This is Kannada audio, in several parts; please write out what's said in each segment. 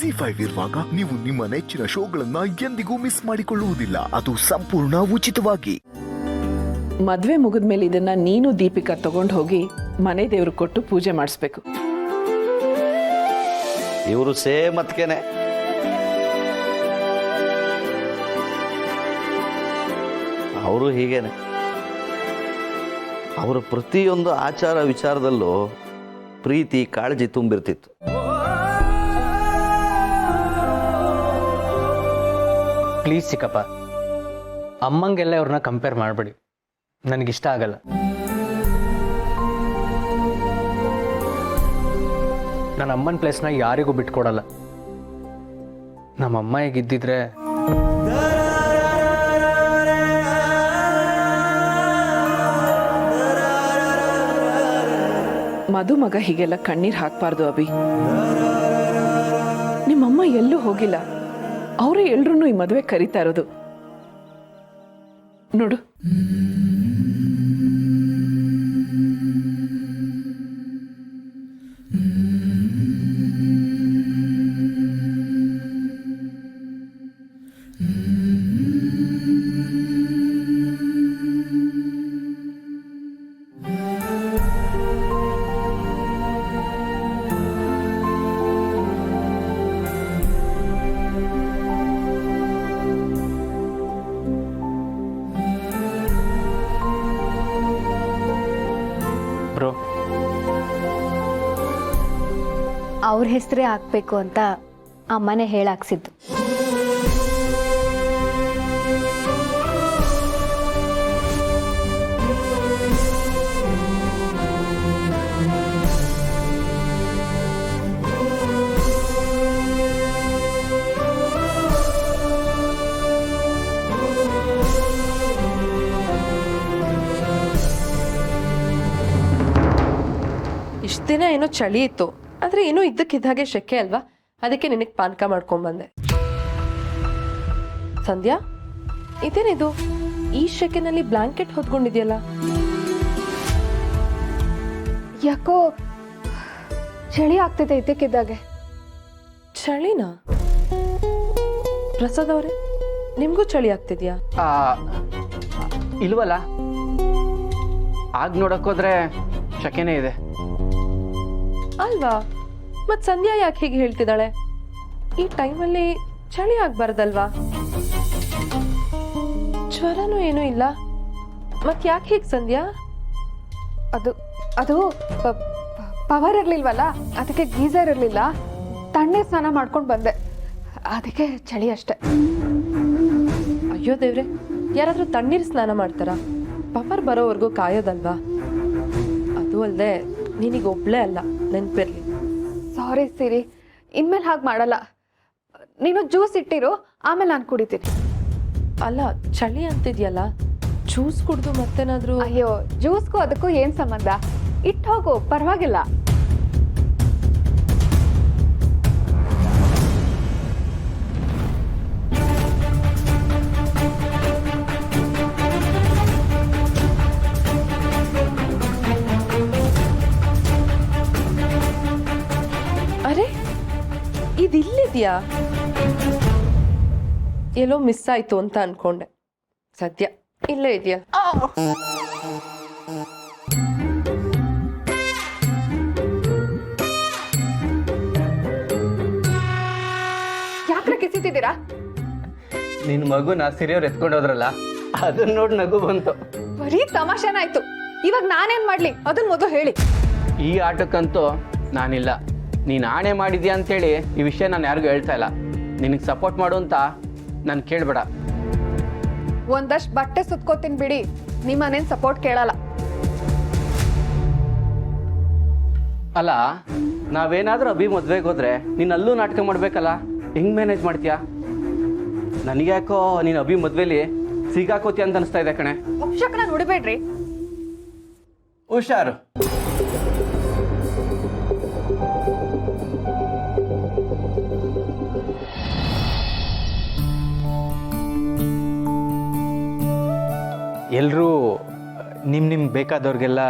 ಜಿ5 ಇರುವಾಗ ನೀವು ನಿಮ್ಮ ನೆಚ್ಚಿನ ಶೋಗಳನ್ನ ಎಂದಿಗೂ ಮಿಸ್ ಮಾಡಿಕೊಳ್ಳುವುದಿಲ್ಲ. ಅದು ಸಂಪೂರ್ಣ ಉಚಿತವಾಗಿ. ಮದ್ವೆ ಮುಗಿದ್ಮೇಲೆ ಇದನ್ನ ನೀನು ದೀಪಿಕಾ ತಗೊಂಡು ಹೋಗಿ ಮನೆ ದೇವ್ರು ಕೊಟ್ಟು ಪೂಜೆ ಮಾಡಿಸ್ಬೇಕು. ಇವರು ಸೇಮ್ ಅತ್ಕೇನೆ. ಅವರು ಹೀಗೇನೆ. ಅವರ ಪ್ರತಿಯೊಂದು ಆಚಾರ ವಿಚಾರದಲ್ಲೂ ಪ್ರೀತಿ ಕಾಳಜಿ ತುಂಬಿರ್ತಿತ್ತು. ಪ್ಲೀಸ್ ಚಿಕ್ಕಪ್ಪ, ಅಮ್ಮಂಗೆಲ್ಲ ಅವ್ರನ್ನ ಕಂಪೇರ್ ಮಾಡಬೇಡಿ, ನನಗಿಷ್ಟ ಆಗಲ್ಲ. ನನ್ನ ಅಮ್ಮನ ಪ್ಲೇಸ್ನ ಯಾರಿಗೂ ಬಿಟ್ಕೊಡಲ್ಲ. ನಮ್ಮಮ್ಮ ಹೇಗಿದ್ದಿದ್ರೆ ಮದುಮಗ ಹೀಗೆಲ್ಲ ಕಣ್ಣೀರ್ ಹಾಕ್ಬಾರ್ದು ಅಭಿ. ನಿಮ್ಮಮ್ಮ ಎಲ್ಲೂ ಹೋಗಿಲ್ಲ, ಅವರೇ ಎಲ್ರೂ ಈ ಮದುವೆ ಕರೀತಾ ಇರೋದು ನೋಡು. ಅವ್ರ ಹೆಸರೇ ಹಾಕ್ಬೇಕು ಅಂತ ಅಮ್ಮನೇ ಹೇಳಾಕ್ಸಿದ್ದು. ಇಷ್ಟು ದಿನ ಏನೋ ಚಳಿ ಇತ್ತು, ಆದ್ರೆ ಏನೋ ಇದ್ದಕ್ಕಿದ್ದಾಗೆ ಶೆಕೆ ಅಲ್ವಾ, ಅದಕ್ಕೆ ನಿನಗೆ ಪಾನಕ ಮಾಡ್ಕೊಂಡ್ಬಂದೆ. ಸಂಧ್ಯಾ, ಇದೇನಿದು ಈ ಶೆಕೆನಲ್ಲಿ ಬ್ಲಾಂಕೆಟ್ ಹೊತ್ಕೊಂಡಿದ್ಯಲ್ಲ? ಯಾಕೋ ಚಳಿ ಆಗ್ತೈತೆ ಇದ್ದಕ್ಕಿದ್ದಾಗೆ. ಚಳಿನಾ? ಪ್ರಸಾದ್ ಅವರೇ, ನಿಮ್ಗೂ ಚಳಿ ಆಗ್ತಿದ್ಯಾ? ಇಲ್ವಲ್ಲ, ಆಗ ನೋಡಕ್ಕೋದ್ರೆ ಶಕೆನೇ ಇದೆ ಅಲ್ವಾ? ಮತ್ ಸಂಧ್ಯಾ ಯಾಕೆ ಹೀಗೆ ಹೇಳ್ತಿದ್ದಾಳೆ? ಈ ಟೈಮಲ್ಲಿ ಚಳಿ ಆಗ್ಬಾರ್ದಲ್ವಾ? ಜ್ವರನೂ ಏನೂ ಇಲ್ಲ, ಮತ್ ಯಾಕೆ ಹೀಗೆ ಸಂಧ್ಯಾ? ಅದು ಅದು ಪವರ್ ಇರ್ಲಿಲ್ವಲ್ಲ, ಅದಕ್ಕೆ ಗೀಸರ್ ಇರ್ಲಿಲ್ಲ, ತಣ್ಣೀರ್ ಸ್ನಾನ ಮಾಡ್ಕೊಂಡು ಬಂದೆ, ಅದಕ್ಕೆ ಚಳಿ ಅಷ್ಟೆ. ಅಯ್ಯೋ ದೇವ್ರೆ, ಯಾರಾದ್ರೂ ತಣ್ಣೀರ್ ಸ್ನಾನ ಮಾಡ್ತಾರಾ? ಪವರ್ ಬರೋವರೆಗೂ ಕಾಯೋದಲ್ವಾ? ಅದು ಅಲ್ಲದೆ ನೀನೀಗ ಒಬ್ಳೇ ಅಲ್ಲ, ನೆನ್ಪಿರ್ಲಿ. ಸಾರಿ ಸಿರಿ, ಇನ್ಮೇಲೆ ಹಾಗೆ ಮಾಡಲ್ಲ. ನೀನು ಜ್ಯೂಸ್ ಇಟ್ಟಿರು, ಆಮೇಲೆ ನಾನು ಕುಡಿತೀನಿ. ಅಲ್ಲ, ಚಳಿ ಅಂತಿದ್ಯಲ್ಲ, ಜ್ಯೂಸ್ ಕುಡ್ದು ಮತ್ತೇನಾದ್ರೂ? ಅಯ್ಯೋ, ಜ್ಯೂಸ್ಗೂ ಅದಕ್ಕೂ ಏನ್ ಸಂಬಂಧ? ಇಟ್ಟು ಹೋಗು, ಪರವಾಗಿಲ್ಲ. ಅರೆ, ಇದಿಲ್ಲಿದ್ಯಾ? ಎಲ್ಲೋ ಮಿಸ್ ಆಯ್ತು ಅಂತ ಅನ್ಕೊಂಡೆ. ಸದ್ಯ ಇಲ್ಲೇ ಇದೆಯಾ? ಯಾಕ್ರೆ ಕಿಸಿತಿದ್ದೀರಾ? ನಿನ್ನ ಮಗುನ ಸಿರಿಯವ್ರು ಎತ್ಕೊಂಡೋದ್ರಲ್ಲ, ಅದನ್ನ ನೋಡಿ ನಗು ಬಂತು. ಬರೀ ತಮಾಷೆನಾಯ್ತು. ಇವಾಗ ನಾನೇನ್ ಮಾಡ್ಲಿ ಅದನ್ನ ಮೊದಲು ಹೇಳಿ. ಈ ಆಟಕ್ಕಂತೂ ನಾನಿಲ್ಲ. ನೀನು ಆಣೆ ಮಾಡಿದ್ಯಾ ಅಂತೇಳಿ ಈ ವಿಷಯ ನಾನು ಯಾರಿಗೂ ಹೇಳ್ತಾ ಇಲ್ಲ. ನಿನಗೆ ಸಪೋರ್ಟ್ ಮಾಡು ಅಂತ ನಾನು ಕೇಳಬೇಡ. ಒಂದಷ್ಟು ಬಟ್ಟೆ ಸುತ್ಕೋತೀನಿ ಬಿಡಿ, ನಿಮ್ಮನೇನ್ ಸಪೋರ್ಟ್ ಕೇಳಲ್ಲ. ಅಲ್ಲ, ನಾವೇನಾದ್ರೂ ಅಭಿ ಮದ್ವೆಗೆ ಹೋದ್ರೆ ನೀನು ಅಲ್ಲೂ ನಾಟಕ ಮಾಡ್ಬೇಕಲ್ಲ, ಹೆಂಗ್ ಮ್ಯಾನೇಜ್ ಮಾಡ್ತೀಯಾ? ನನಗ್ಯಾಕೋ ನೀನು ಅಭಿ ಮದ್ವೆಲಿ ಸಿಗಾಕೋತಿ ಅಂತ ಅನಿಸ್ತಾ ಇದೆ ಕಣೆ. ಅಪ್ಶಕನ ನುಡಿಬೇಡ್ರಿ. ಹುಷಾರು. ಎಲ್ಲರೂ ನಿಮ್ಗೆ ಬೇಕಾದವ್ರಿಗೆಲ್ಲ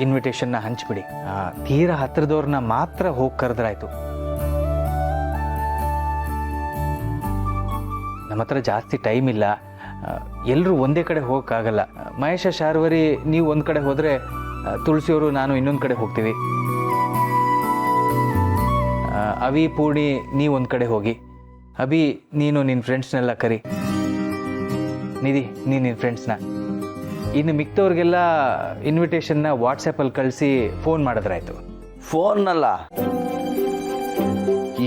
ಇನ್ವಿಟೇಷನ್ನ ಹಂಚ್ಬಿಡಿ. ತೀರಾ ಹತ್ರದವ್ರನ್ನ ಮಾತ್ರ ಹೋಗಿ ಕರೆದ್ರಾಯ್ತು. ನಮ್ಮ ಹತ್ರ ಜಾಸ್ತಿ ಟೈಮ್ ಇಲ್ಲ, ಎಲ್ಲರೂ ಒಂದೇ ಕಡೆ ಹೋಗೋಕ್ಕಾಗಲ್ಲ. ಮಹೇಶ ಶಾರ್ವರಿ ನೀವು ಒಂದು ಕಡೆ ಹೋದರೆ ತುಳಸಿಯವರು ನಾನು ಇನ್ನೊಂದು ಕಡೆ ಹೋಗ್ತೀವಿ. ಅವಿ ಪೂರ್ಣಿ ನೀವು ಒಂದು ಕಡೆ ಹೋಗಿ. ಅಭಿ ನೀನು ನಿನ್ನ ಫ್ರೆಂಡ್ಸ್ನೆಲ್ಲ ಕರಿ. ನಿಧಿ ನೀನು ನಿನ್ನ ಫ್ರೆಂಡ್ಸ್ನ. ಇನ್ನು ಮಿಕ್ತವ್ರಿಗೆಲ್ಲ ಇನ್ವಿಟೇಷನ್ನ ವಾಟ್ಸಪ್ಪಲ್ಲಿ ಕಳಿಸಿ ಫೋನ್ ಮಾಡಿದ್ರಾಯ್ತು. ಫೋನ್ನಲ್ಲ,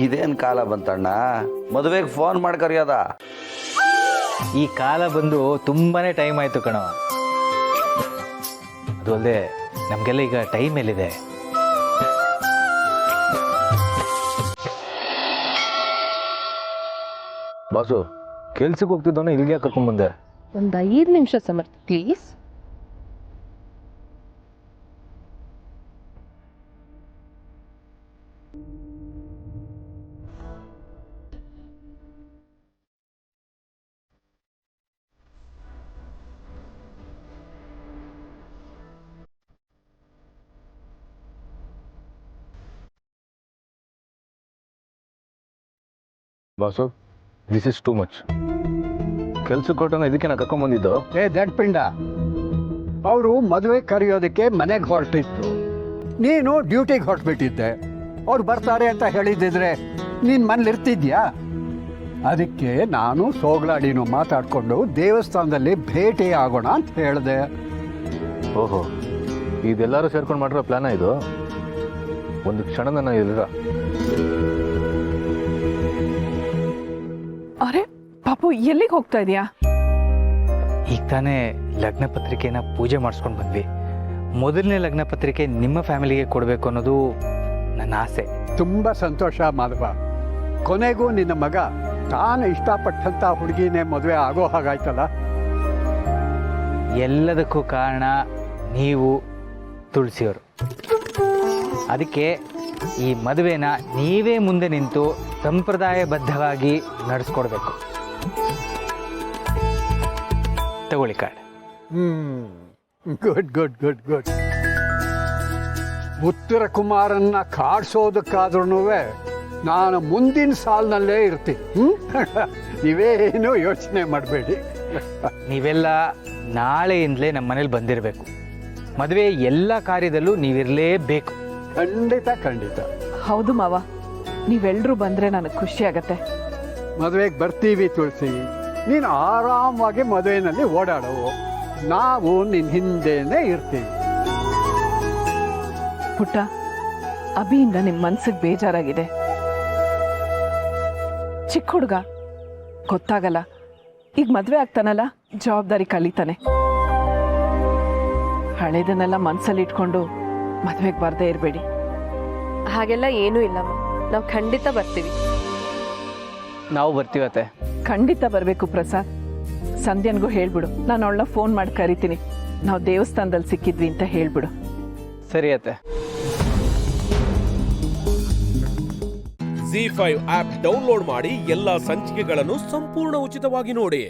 ಇದೇನು ಕಾಲ ಬಂತಣ್ಣ, ಮದುವೆಗೆ ಫೋನ್ ಮಾಡಿ ಕರೆಯೋದ? ಈ ಕಾಲ ಬಂದು ತುಂಬಾ ಟೈಮ್ ಆಯಿತು ಕಣೋ. ಅದು ಅಲ್ಲದೆ ನಮಗೆಲ್ಲ ಈಗ ಟೈಮ್ ಎಲ್ಲಿದೆ? ಬಾಸು, ಕೆಲ್ಸಕ್ಕೆ ಹೋಗ್ತಿದ್ದವನ ಇಲ್ಲಿಗೆ ಕರ್ಕೊಂಡ್ಬಂದೆ. ಒಂದು 5 ನಿಮಿಷ Samarth please. Boss, this is too much. ಕೆಲ್ಸಕ್ಕೆ ಕೊಟ್ಟನ ಇದಕ್ಕೆ ನಾ ಕರ್ಕೊಂಡ್ಬಂದಿದ್ದು. ದಡ್ಪಿಂಡ, ಅವರು ಮದುವೆ ಕರೆಯೋದಕ್ಕೆ ಮನೆಗೆ ಹೊರಟಿತ್ತು, ನೀನು ಡ್ಯೂಟಿಗೆ ಹೊರಟ್ಬಿಟ್ಟಿದ್ದೆ. ಅವ್ರು ಬರ್ತಾರೆ ಅಂತ ಹೇಳಿದ್ದಿದ್ರೆ ನೀನು ಮನೇಲಿರ್ತಿದ್ಯಾ? ಅದಕ್ಕೆ ನಾನು ಸೋಗ್ಲಾಡಿನೂ ಮಾತಾಡಿಕೊಂಡು ದೇವಸ್ಥಾನದಲ್ಲಿ ಭೇಟಿ ಆಗೋಣ ಅಂತ ಹೇಳಿದೆ. ಓಹೋ, ಇದೆಲ್ಲರೂ ಸೇರ್ಕೊಂಡು ಮಾಡಿರೋ ಪ್ಲಾನ ಇದು? ಒಂದು ಕ್ಷಣ ನನ್ನ ಇಲ್ರ. ಅರೆ ಪಾಪು, ಎಲ್ಲಿಗೆ ಹೋಗ್ತಾ ಇದೀಯಾ? ಈಗ ತಾನೇ ಲಗ್ನ ಪತ್ರಿಕೆನ ಪೂಜೆ ಮಾಡಿಸ್ಕೊಂಡು ಬಂದ್ವಿ. ಮೊದಲನೇ ಲಗ್ನ ಪತ್ರಿಕೆ ನಿಮ್ಮ ಫ್ಯಾಮಿಲಿಗೆ ಕೊಡಬೇಕು ಅನ್ನೋದು ನನ್ನ ಆಸೆ. ತುಂಬ ಸಂತೋಷ ಮಾಧವ. ಕೊನೆಗೂ ನಿನ್ನ ಮಗ ತಾನು ಇಷ್ಟಪಟ್ಟಂಥ ಹುಡುಗಿನೇ ಮದುವೆ ಆಗೋ ಹಾಗಾಯ್ತಲ್ಲ. ಎಲ್ಲದಕ್ಕೂ ಕಾರಣ ನೀವು, ತುಳಸಿಯವರು. ಅದಕ್ಕೆ ಈ ಮದುವೆನ ನೀವೇ ಮುಂದೆ ನಿಂತು ಸಂಪ್ರದಾಯಬದ್ಧವಾಗಿ ನಡೆಸ್ಕೊಡ್ಬೇಕು. ತಗೊಳ್ಳಿ card. Good good good good. ಉತ್ತರ ಕುಮಾರನ್ನ ಕಾಡ್ಸೋದಕ್ಕಾದ್ರೂ ನಾನು ಮುಂದಿನ ಸಾಲಿನಲ್ಲೇ ಇರ್ತೀನಿ. ನೀವೇನು ಯೋಚನೆ ಮಾಡಬೇಡಿ. ನೀವೆಲ್ಲ ನಾಳೆಯಿಂದಲೇ ನಮ್ಮ ಮನೇಲಿ ಬಂದಿರಬೇಕು. ಮದುವೆ ಎಲ್ಲ ಕಾರ್ಯದಲ್ಲೂ ನೀವಿರಲೇಬೇಕು. ಖಂಡಿತ ಖಂಡಿತ. ಹೌದು ಮಾವ, ನೀವೆಲ್ಲರೂ ಬಂದರೆ ನನಗೆ ಖುಷಿ ಆಗತ್ತೆ. ಮದುವೆಗೆ ಬರ್ತೀವಿ ತುಳಸಿ, ನೀನು ಆರಾಮಾಗಿ ಮದುವೆನಲ್ಲಿ ಓಡಾಡವು, ನಾವು ನಿನ್ನ ಹಿಂದೆನೇ ಇರ್ತೀವಿ. ಪುಟ್ಟ, ಅಭಿಯಿಂದ ನಿಮ್ಮ ಮನ್ಸಿಗೆ ಬೇಜಾರಾಗಿದೆ. ಚಿಕ್ಕ ಹುಡುಗ, ಗೊತ್ತಾಗಲ್ಲ. ಈಗ ಮದುವೆ ಆಗ್ತಾನಲ್ಲ, ಜವಾಬ್ದಾರಿ ಕಳೀತಾನೆ. ಹಳೇದನ್ನೆಲ್ಲ ಮನಸ್ಸಲ್ಲಿ ಇಟ್ಕೊಂಡು ಮದುವೆಗೆ ಬರದೇ ಇರಬೇಡಿ. ಹಾಗೆಲ್ಲ ಏನೂ ಇಲ್ಲಮ್ಮ, ನಾವು ಖಂಡಿತ ಬರ್ತೀವಿ. ನಾವು ಬರ್ತೀವತ್ತೆ. ಖಂಡಿತ ಬರಬೇಕು ಪ್ರಸಾದ್. ಸಂಧ್ಯಾನ್ಗೂ ಹೇಳ್ಬಿಡು, ನಾನು ಅವಳನ್ನ ಫೋನ್ ಮಾಡಿ ಕರಿತೀನಿ. ನಾವು ದೇವಸ್ಥಾನದಲ್ಲಿ ಸಿಕ್ಕಿದ್ವಿ ಅಂತ ಹೇಳ್ಬಿಡು. ಸರಿ ಅತ್ತೆ. ZEE5 ಆಪ್ ಡೌನ್ಲೋಡ್ ಮಾಡಿ ಎಲ್ಲಾ ಸಂಚಿಕೆಗಳನ್ನು ಸಂಪೂರ್ಣ ಉಚಿತವಾಗಿ ನೋಡಿ.